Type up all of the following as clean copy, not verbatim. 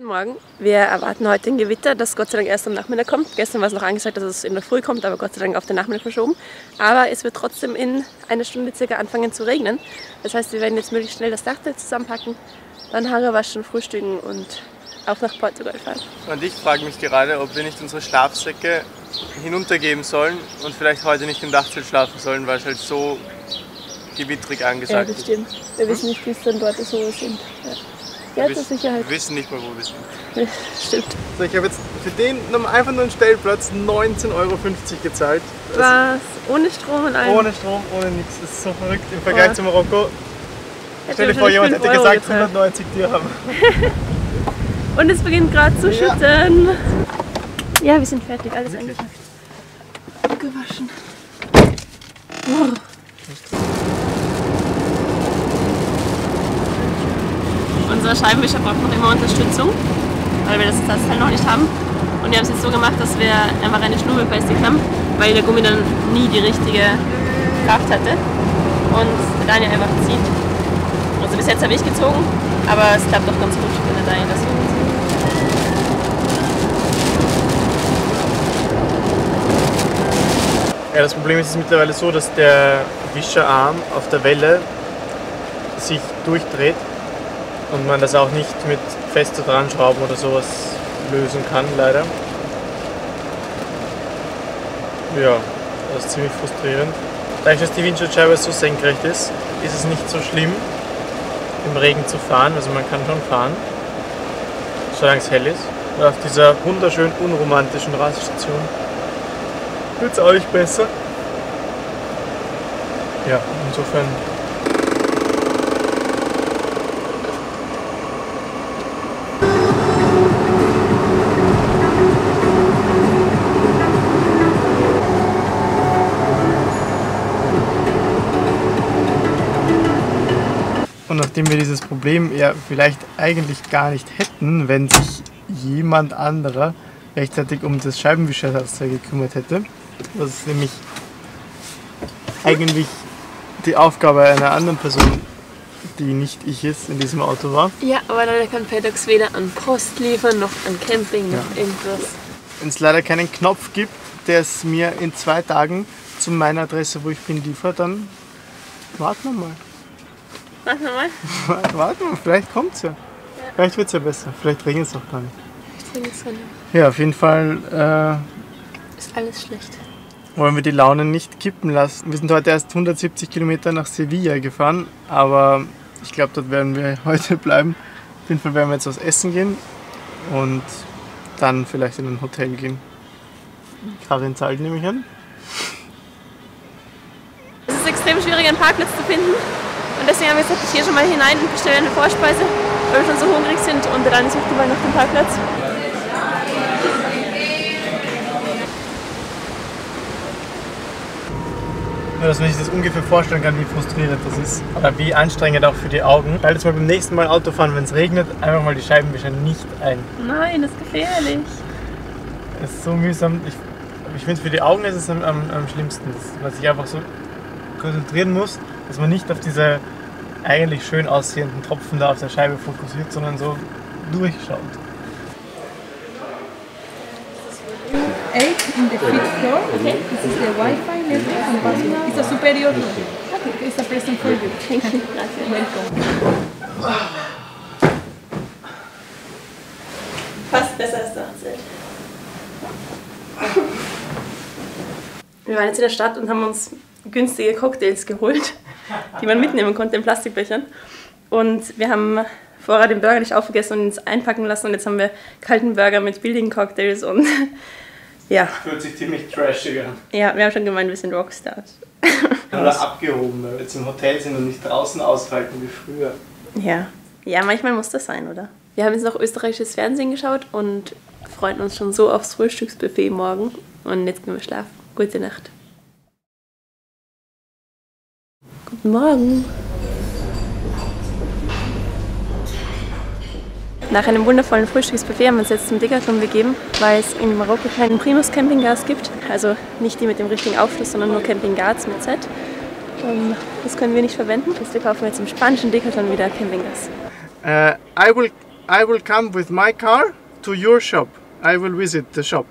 Guten Morgen. Wir erwarten heute ein Gewitter, das Gott sei Dank erst am Nachmittag kommt. Gestern war es noch angesagt, dass es in der Früh kommt, aber Gott sei Dank auf den Nachmittag verschoben. Aber es wird trotzdem in einer Stunde circa anfangen zu regnen. Das heißt, wir werden jetzt möglichst schnell das Dachzelt zusammenpacken, dann Haare waschen, frühstücken und auch nach Portugal fahren. Und ich frage mich gerade, ob wir nicht unsere Schlafsäcke hinuntergeben sollen und vielleicht heute nicht im Dachzelt schlafen sollen, weil es halt so gewittrig angesagt ist. Ja, das stimmt. Wir wissen nicht, wie es dann dort so sind. Ja, zur Sicherheit. Wir wissen nicht mal, wo wir sind. Ja, stimmt. So, ich habe jetzt für den einfach nur einen Stellplatz 19,50 € gezahlt. Was? Ohne Strom und allem? Ohne Strom, ohne nichts. Das ist so verrückt im Vergleich zu Marokko. Stell dir vor, jemand hätte gesagt 190 Dirham. Und es beginnt gerade zu schütten. Ja, wir sind fertig, alles eingepackt. Gewaschen. Oh. Unser Scheibenwischer braucht noch immer Unterstützung, weil wir das Ersatzteil noch nicht haben. Und wir haben es jetzt so gemacht, dass wir einfach eine Schnur befestigt haben, weil der Gummi dann nie die richtige Kraft hatte und der Daniel einfach zieht. Also bis jetzt habe ich gezogen, aber es klappt doch ganz gut, wenn der Daniel das so zieht. Ja, das Problem ist mittlerweile so, dass der Wischerarm auf der Welle sich durchdreht und man das auch nicht mit fester dran schrauben oder sowas lösen kann, leider. Ja, das ist ziemlich frustrierend. Dadurch, dass die Windschutzscheibe so senkrecht ist, ist es nicht so schlimm, im Regen zu fahren. Also man kann schon fahren, solange es hell ist. Und auf dieser wunderschön unromantischen Raststation wird es auch nicht besser. Ja, insofern. Und nachdem wir dieses Problem ja vielleicht eigentlich gar nicht hätten, wenn sich jemand anderer rechtzeitig um das Scheibenwischerersatzteil gekümmert hätte, das ist nämlich eigentlich die Aufgabe einer anderen Person, die nicht ich ist, in diesem Auto war. Ja, aber leider kann FedEx weder an Post liefern, noch an Camping, noch irgendwas. Wenn es leider keinen Knopf gibt, der es mir in 2 Tagen zu meiner Adresse, wo ich bin, liefert, dann warten wir mal. Warten wir mal. Warten wir, vielleicht kommt es ja. Vielleicht wird es ja besser, vielleicht regnet es auch gar nicht. Ich trinke es gerne. Ja, auf jeden Fall Ist alles schlecht. wollen wir die Laune nicht kippen lassen. Wir sind heute erst 170 Kilometer nach Sevilla gefahren, aber ich glaube, dort werden wir heute bleiben. Auf jeden Fall werden wir jetzt was essen gehen und dann vielleicht in ein Hotel gehen. Karin zahlt, nehme ich an. Es ist extrem schwierig, einen Parkplatz zu finden. Und deswegen haben wir gesagt, ich gehe schon mal hinein und bestelle eine Vorspeise, weil wir schon so hungrig sind und dann suchen wir mal nach dem Parkplatz. Nur, dass man sich das ungefähr vorstellen kann, wie frustrierend das ist. Oder wie anstrengend auch für die Augen. Schaltet jetzt mal beim nächsten Mal Auto fahren, wenn es regnet, einfach mal die Scheibenwischer nicht ein. Nein, das ist gefährlich. Es ist so mühsam. Ich finde, für die Augen ist es am schlimmsten, dass man sich einfach so konzentrieren muss, dass man nicht auf diese eigentlich schön aussehenden Tropfen da auf der Scheibe fokussiert, sondern so durchschaut. 8 in the 5th floor. Okay. This is the Wi-Fi network and password. It's a superior room. Okay. It's a present for you. Thank you. Welcome. Fast besser als der Hochzeit. Wir waren jetzt in der Stadt und haben uns günstige Cocktails geholt, die man mitnehmen konnte in Plastikbechern. Und wir haben vorher den Burger nicht aufgegessen und uns einpacken lassen. Und jetzt haben wir kalten Burger mit billigen Cocktails und ja. Fühlt sich ziemlich trashig an. Ja, wir haben schon gemeint, wir sind Rockstars. Oder abgehoben, weil wir jetzt im Hotel sind und nicht draußen aushalten wie früher. Ja. Ja, manchmal muss das sein, oder? Wir haben jetzt noch österreichisches Fernsehen geschaut und freuen uns schon so aufs Frühstücksbuffet morgen. Und jetzt gehen wir schlafen. Gute Nacht. Guten Morgen. Nach einem wundervollen Frühstücksbuffet haben wir uns jetzt zum Decathlon begeben, weil es in Marokko keinen Primus Campinggas gibt. Also nicht die mit dem richtigen Aufschluss, sondern nur Campinggas mit Z. Das können wir nicht verwenden. Deswegen kaufen wir jetzt im spanischen Decathlon wieder Campinggas. I I will come with my car to your shop. I will visit the shop.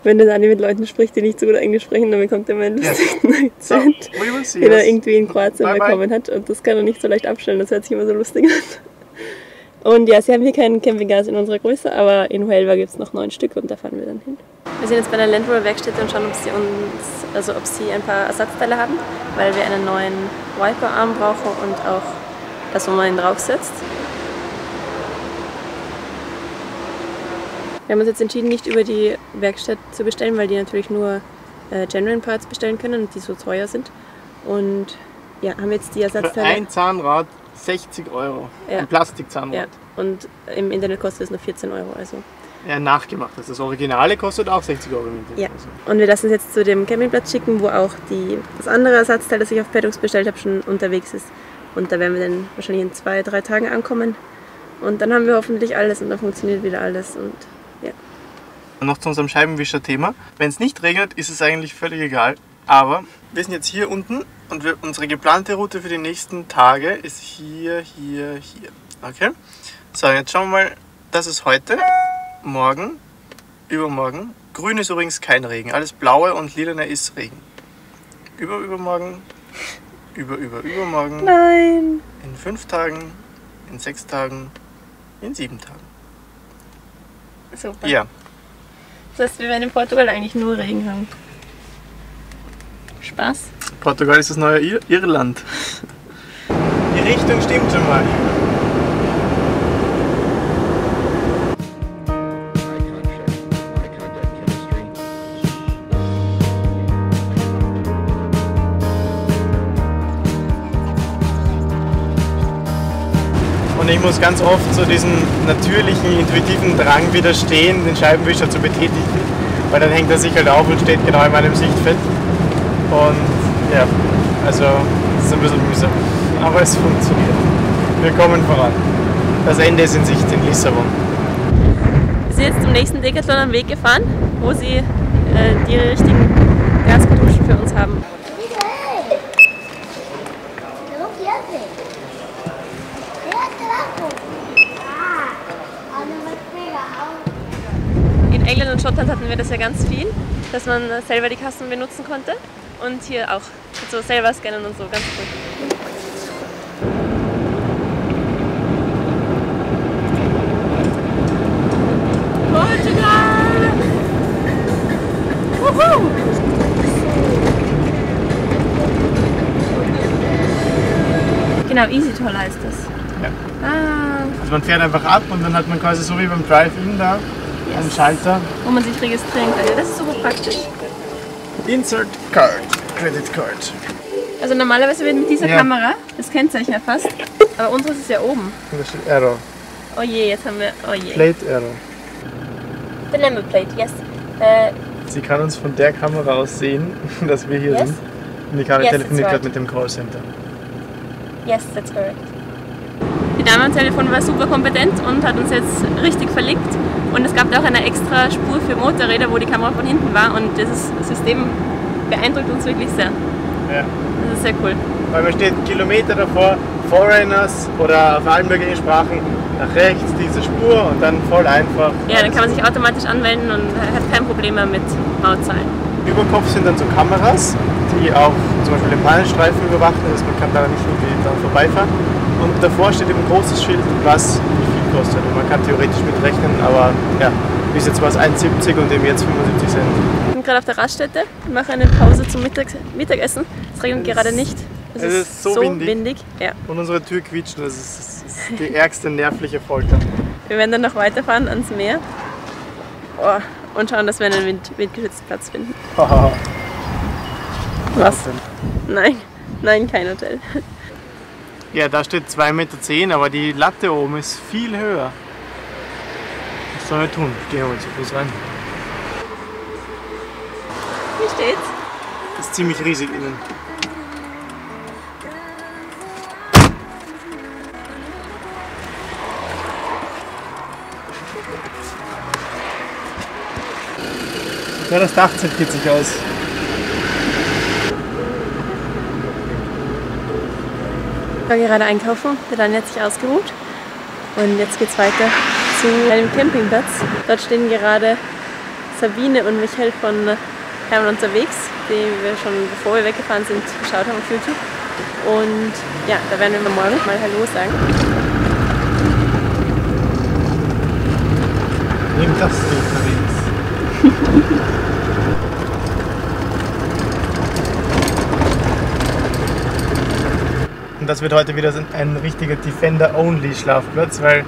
Wenn der Dani mit Leuten spricht, die nicht so gut Englisch sprechen, dann bekommt er meinen lustigen Akzent, den er irgendwie in Kroatien bekommen hat. Und das kann er nicht so leicht abstellen, das hört sich immer so lustig an. Und ja, sie haben hier keinen Campinggas in unserer Größe, aber in Huelva gibt es noch 9 Stück und da fahren wir dann hin. Wir sind jetzt bei der Land Rover Werkstätte und schauen, ob sie ein paar Ersatzteile haben, weil wir einen neuen Wiperarm brauchen und auch das, wo man ihn draufsetzt. Wir haben uns jetzt entschieden, nicht über die Werkstatt zu bestellen, weil die natürlich nur Genuine Parts bestellen können und die so teuer sind. Und ja, haben jetzt die Ersatzteile. Für ein Zahnrad 60 €. Ja. Ein Plastikzahnrad. Ja. Und im Internet kostet es nur 14 €. Also. Ja, nachgemacht. Das Originale kostet auch 60 € im Internet. Ja. Und wir lassen es jetzt zu dem Campingplatz schicken, wo auch das andere Ersatzteil, das ich auf Petrux bestellt habe, schon unterwegs ist. Und da werden wir dann wahrscheinlich in 2-3 Tagen ankommen. Und dann haben wir hoffentlich alles und dann funktioniert wieder alles. Und ja. Noch zu unserem Scheibenwischer-Thema. Wenn es nicht regnet, ist es eigentlich völlig egal. Aber wir sind jetzt hier unten und unsere geplante Route für die nächsten Tage ist hier. Okay? So, jetzt schauen wir mal. Das ist heute, morgen, übermorgen. Grün ist übrigens kein Regen. Alles blaue und lilane ist Regen. Übermorgen, übermorgen. Nein! In 5 Tagen, in 6 Tagen, in 7 Tagen. Super. Ja. Das heißt, wir werden in Portugal eigentlich nur Regen haben. Spaß. Portugal ist das neue Irland. Die Richtung stimmt schon mal. Und ich muss ganz oft so diesem natürlichen, intuitiven Drang widerstehen, den Scheibenwischer zu betätigen, weil dann hängt er sich halt auf und steht genau in meinem Sichtfeld. Und ja, also das ist ein bisschen mühsam, aber es funktioniert. Wir kommen voran. Das Ende ist in Sicht in Lissabon. Wir sind jetzt zum nächsten Decathlon am Weg gefahren, wo sie die richtigen Gaskartuschen für uns haben. In England und Schottland hatten wir das ja ganz viel, dass man selber die Kassen benutzen konnte und hier auch so selber scannen und so, ganz cool. Portugal! Wuhu! Genau, EasyToll heißt das. Ja. Ah. Also man fährt einfach ab und dann hat man quasi so wie beim Drive-In da einen Schalter. Wo man sich registrieren kann. Ja, das ist super praktisch. Insert Card, Credit Card. Also normalerweise wird mit dieser Kamera das Kennzeichen erfasst, aber unseres ist ja oben. Und da steht Error. Oh je, jetzt haben wir... Oh je. Plate Error. The number plate, yes. Sie kann uns von der Kamera aus sehen, dass wir hier sind. Und die Kamera telefoniert gerade mit dem Callcenter. Yes, that's correct. Die Dame am Telefon war super kompetent und hat uns jetzt richtig verlinkt. Und es gab da auch eine extra Spur für Motorräder, wo die Kamera von hinten war. Und dieses System beeindruckt uns wirklich sehr. Ja. Das ist sehr cool. Weil man steht Kilometer davor, Foreigners oder auf allen möglichen Sprachen nach rechts diese Spur und dann voll einfach. Ja, dann kann man sich automatisch anmelden und hat kein Problem mehr mit Mautzahlen. Über Kopf sind dann so Kameras, die auch zum Beispiel den Bahnstreifen überwachen, also man kann da nicht irgendwie dran vorbeifahren. Und davor steht eben ein großes Schild, was wie viel kostet. Und man kann theoretisch mitrechnen, aber ja, bis jetzt war es 1,70 und eben jetzt 75 Cent. Ich bin gerade auf der Raststätte und mache eine Pause zum Mittagessen. Es regnet gerade nicht. Es ist so windig. Ja. Und unsere Tür quietscht, das ist die ärgste nervliche Folter. Wir werden dann noch weiterfahren ans Meer und schauen, dass wir einen windgeschützten Platz finden. Was? Nein, nein, kein Hotel. Ja, da steht 2,10 Meter, aber die Latte oben ist viel höher. Was sollen wir tun? Gehen wir mal zu Fuß rein. Wie steht's? Das ist ziemlich riesig innen. Ja, das Dach sieht kitzig aus. Ich war gerade einkaufen, der Dani hat sich ausgeruht und jetzt geht's weiter zu einem Campingplatz. Dort stehen gerade Sabine und Michael von Hermann unterwegs, die wir schon bevor wir weggefahren sind geschaut haben auf YouTube. Und ja, da werden wir morgen mal Hallo sagen. Neben das unterwegs. Und das wird heute wieder ein richtiger Defender-Only-Schlafplatz, weil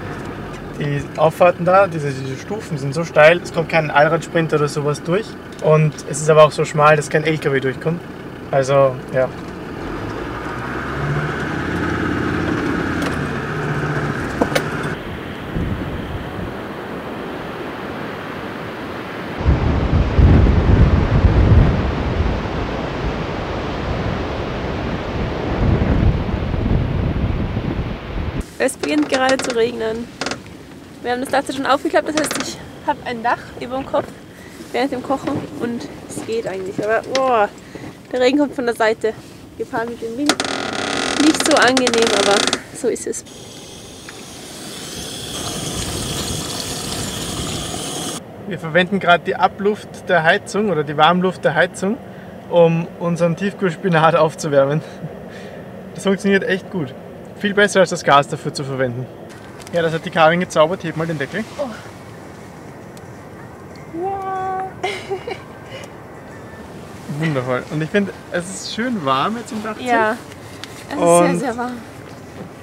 die Auffahrten da, diese Stufen sind so steil, es kommt kein Allradsprint oder sowas durch. Und es ist aber auch so schmal, dass kein LKW durchkommt. Also, ja. Es beginnt gerade zu regnen. Wir haben das Dach schon aufgeklappt, das heißt, ich habe ein Dach über dem Kopf während dem Kochen und es geht eigentlich. Aber oh, der Regen kommt von der Seite, gepaart mit dem Wind. Nicht so angenehm, aber so ist es. Wir verwenden gerade die Abluft der Heizung oder die Warmluft der Heizung, um unseren Tiefkühlspinat aufzuwärmen. Das funktioniert echt gut. Viel besser als das Gas dafür zu verwenden. Ja, das hat die Karin gezaubert. Heb mal den Deckel. Oh. Ja. Wundervoll. Und ich finde, es ist schön warm jetzt im Dachzelt. Ja, es ist Und sehr, sehr warm.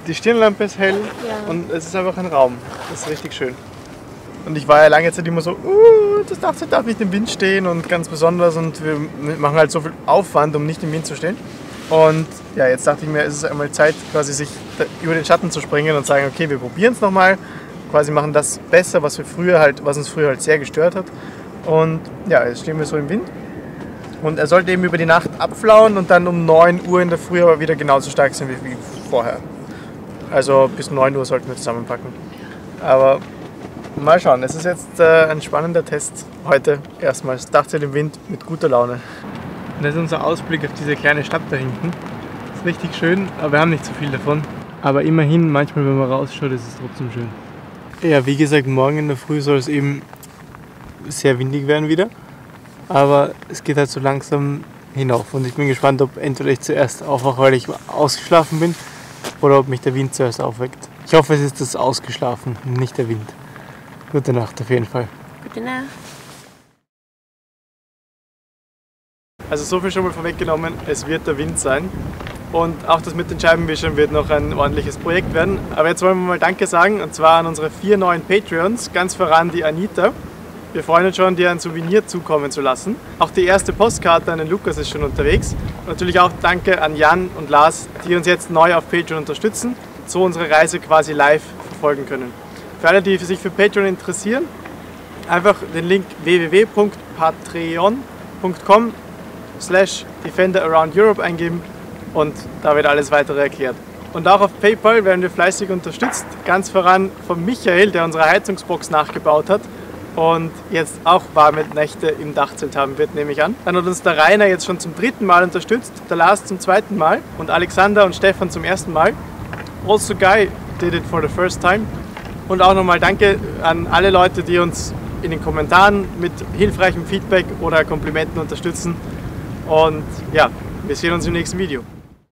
die Stirnlampe ist hell Ja. und es ist einfach ein Raum. Das ist richtig schön. Und ich war ja lange Zeit immer so, das Dachzelt darf nicht im Wind stehen und ganz besonders und wir machen halt so viel Aufwand, um nicht im Wind zu stehen. Und ja, jetzt dachte ich mir, es ist einmal Zeit, quasi sich über den Schatten zu springen und sagen, okay, wir probieren es nochmal, quasi machen das besser, was uns früher halt sehr gestört hat. Und ja, jetzt stehen wir so im Wind. Und er sollte eben über die Nacht abflauen und dann um 9 Uhr in der Früh aber wieder genauso stark sein wie vorher. Also bis 9 Uhr sollten wir zusammenpacken. Aber mal schauen, es ist jetzt ein spannender Test heute. Erstmals Dachzelt im Wind mit guter Laune. Und das ist unser Ausblick auf diese kleine Stadt da hinten. Ist richtig schön, aber wir haben nicht so viel davon. Aber immerhin, manchmal wenn man rausschaut, ist es trotzdem schön. Ja, wie gesagt, morgen in der Früh soll es eben sehr windig werden wieder. Aber es geht halt so langsam hinauf. Und ich bin gespannt, ob entweder ich zuerst aufwache, weil ich ausgeschlafen bin, oder ob mich der Wind zuerst aufweckt. Ich hoffe, es ist das Ausgeschlafen, nicht der Wind. Gute Nacht auf jeden Fall. Gute Nacht. Also so viel schon mal vorweggenommen, es wird der Wind sein. Und auch das mit den Scheibenwischern wird noch ein ordentliches Projekt werden. Aber jetzt wollen wir mal Danke sagen, und zwar an unsere 4 neuen Patreons, ganz voran die Anita. Wir freuen uns schon, dir ein Souvenir zukommen zu lassen. Auch die erste Postkarte an den Lukas ist schon unterwegs. Und natürlich auch Danke an Jan und Lars, die uns jetzt neu auf Patreon unterstützen, so unsere Reise quasi live verfolgen können. Für alle, die sich für Patreon interessieren, einfach den Link www.patreon.com/DefenderAroundEurope eingeben und da wird alles weitere erklärt. Und auch auf PayPal werden wir fleißig unterstützt, ganz voran von Michael, der unsere Heizungsbox nachgebaut hat und jetzt auch warme Nächte im Dachzelt haben wird, nehme ich an. Dann hat uns der Rainer jetzt schon zum 3. Mal unterstützt, der Lars zum 2. Mal und Alexander und Stefan zum 1. Mal. Also Guy did it for the first time. Und auch nochmal Danke an alle Leute, die uns in den Kommentaren mit hilfreichem Feedback oder Komplimenten unterstützen. Und ja, wir sehen uns im nächsten Video.